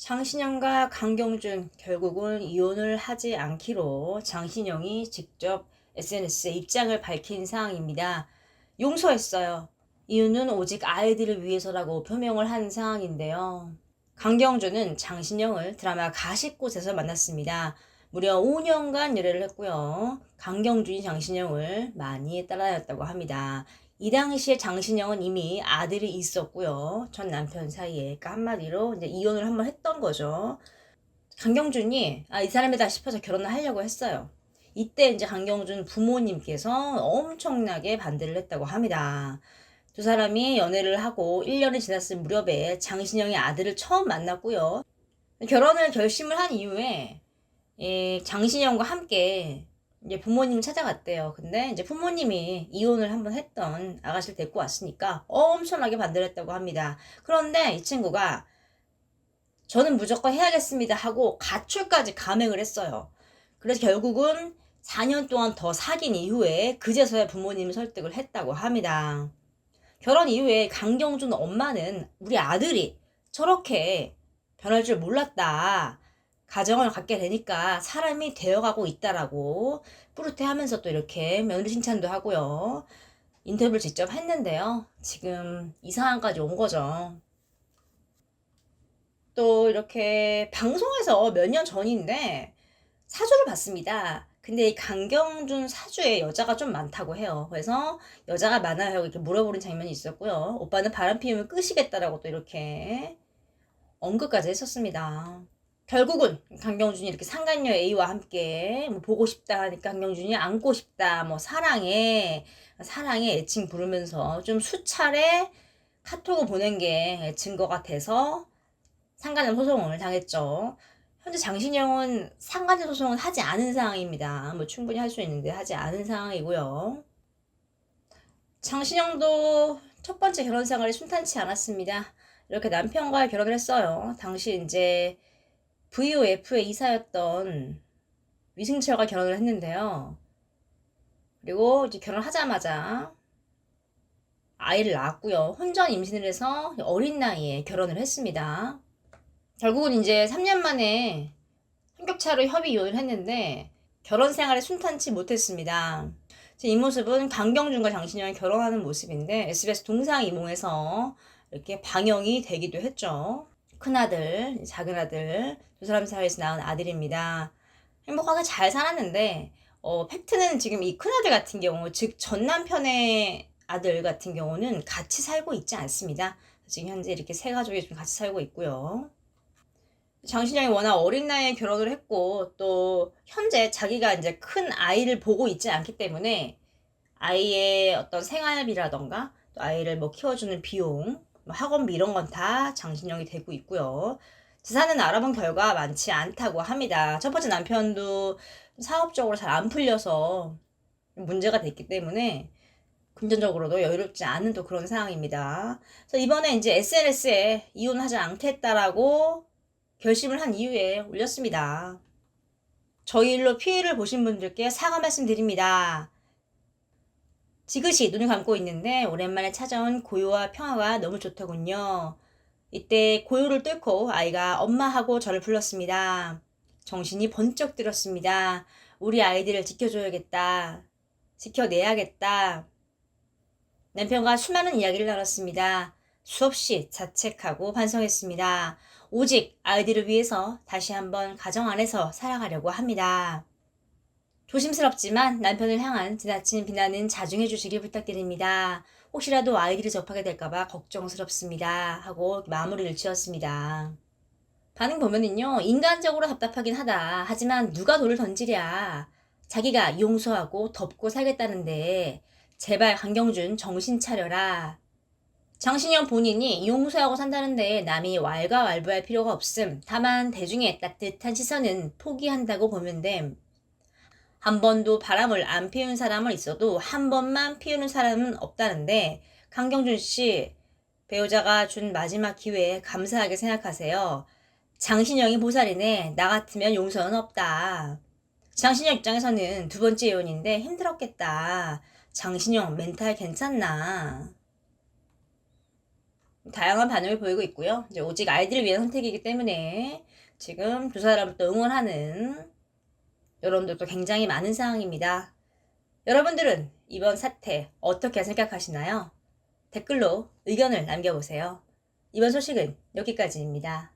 장신영과 강경준 결국은 이혼을 하지 않기로 장신영이 직접 SNS에 입장을 밝힌 상황입니다. 용서했어요. 이유는 오직 아이들을 위해서라고 표명을 한 상황인데요. 강경준은 장신영을 드라마 가십곳에서 만났습니다. 무려 5년간 연애를 했고요. 강경준이 장신영을 많이 따라다녔다고 합니다. 이 당시에 장신영은 이미 아들이 있었고요. 전 남편 사이에, 그러니까 한마디로 이제 이혼을 한번 했던 거죠. 강경준이 이 사람이다 싶어서 결혼을 하려고 했어요. 이때 이제 강경준 부모님께서 엄청나게 반대를 했다고 합니다. 두 사람이 연애를 하고 1년이 지났을 무렵에 장신영의 아들을 처음 만났고요. 결혼을 결심을 한 이후에 장신영과 함께 이제 부모님 찾아갔대요. 근데 이제 부모님이 이혼을 한번 했던 아가씨를 데리고 왔으니까 엄청나게 반대를 했다고 합니다. 그런데 이 친구가 저는 무조건 해야겠습니다 하고 가출까지 감행을 했어요. 그래서 결국은 4년 동안 더 사귄 이후에 그제서야 부모님이 설득을 했다고 합니다. 결혼 이후에 강경준 엄마는 우리 아들이 저렇게 변할 줄 몰랐다. 가정을 갖게 되니까 사람이 되어가고 있다라고 뿌듯해하면서 또 이렇게 며느리 칭찬도 하고요. 인터뷰를 직접 했는데요. 지금 이 상황까지 온 거죠. 또 이렇게 방송에서 몇 년 전인데 사주를 봤습니다. 근데 이 강경준 사주에 여자가 좀 많다고 해요. 그래서 여자가 많아요 하고 이렇게 물어보는 장면이 있었고요. 오빠는 바람 피우면 끄시겠다라고 또 이렇게 언급까지 했었습니다. 결국은 강경준이 이렇게 상간녀 A와 함께 뭐 보고 싶다 하니까 강경준이 안고 싶다, 뭐 사랑해 애칭 부르면서 좀 수차례 카톡을 보낸 게 증거가 돼서 상간녀 소송을 당했죠. 현재 장신영은 상간녀 소송은 하지 않은 상황입니다. 뭐 충분히 할 수 있는데 하지 않은 상황이고요. 장신영도 첫 번째 결혼 생활이 순탄치 않았습니다. 이렇게 남편과 결혼을 했어요. 당시 이제 VOF의 이사였던 위승철과 결혼을 했는데요. 그리고 이제 결혼하자마자 아이를 낳았고요. 혼전 임신을 해서 어린 나이에 결혼을 했습니다. 결국은 이제 3년 만에 성격차로 협의 이혼을 했는데 결혼 생활에 순탄치 못했습니다. 이 모습은 강경준과 장신영이 결혼하는 모습인데 SBS 동상이몽에서 이렇게 방영이 되기도 했죠. 큰아들, 작은아들 두 사람 사이에서 낳은 아들입니다. 행복하게 잘 살았는데 팩트는 지금 이 큰아들 같은 경우, 즉 전 남편의 아들 같은 경우는 같이 살고 있지 않습니다. 지금 현재 이렇게 세 가족이 좀 같이 살고 있고요. 장신영이 워낙 어린 나이에 결혼을 했고 또 현재 자기가 이제 큰 아이를 보고 있지 않기 때문에 아이의 어떤 생활비라던가 또 아이를 뭐 키워주는 비용, 뭐 학원비 이런 건 다 장신영이 되고 있고요. 재산은 알아본 결과 많지 않다고 합니다. 첫 번째 남편도 사업적으로 잘 안 풀려서 문제가 됐기 때문에 금전적으로도 여유롭지 않은 또 그런 상황입니다. 그래서 이번에 이제 SNS에 이혼하지 않겠다라고 결심을 한 이후에 올렸습니다. 저희 일로 피해를 보신 분들께 사과 말씀드립니다. 지그시 눈을 감고 있는데 오랜만에 찾아온 고요와 평화가 너무 좋더군요. 이때 고요를 뚫고 아이가 엄마하고 저를 불렀습니다. 정신이 번쩍 들었습니다. 우리 아이들을 지켜줘야겠다. 지켜내야겠다. 남편과 수많은 이야기를 나눴습니다. 수없이 자책하고 반성했습니다. 오직 아이들을 위해서 다시 한번 가정 안에서 살아가려고 합니다. 조심스럽지만 남편을 향한 지나친 비난은 자중해 주시길 부탁드립니다. 혹시라도 아이들이 접하게 될까봐 걱정스럽습니다. 하고 마무리를 지었습니다. 반응 보면은요, 인간적으로 답답하긴 하다. 하지만 누가 돌을 던지랴. 자기가 용서하고 덮고 살겠다는데 제발 강경준 정신 차려라. 장신영 본인이 용서하고 산다는데 남이 왈가왈부할 필요가 없음. 다만 대중의 따뜻한 시선은 포기한다고 보면 됨. 한 번도 바람을 안 피운 사람은 있어도 한 번만 피우는 사람은 없다는데 강경준 씨, 배우자가 준 마지막 기회에 감사하게 생각하세요. 장신영이 보살이네. 나 같으면 용서는 없다. 장신영 입장에서는 두 번째 이혼인데 힘들었겠다. 장신영 멘탈 괜찮나? 다양한 반응을 보이고 있고요. 이제 오직 아이들을 위한 선택이기 때문에 지금 두 사람을 또 응원하는 여러분들도 굉장히 많은 상황입니다. 여러분들은 이번 사태 어떻게 생각하시나요? 댓글로 의견을 남겨보세요. 이번 소식은 여기까지입니다.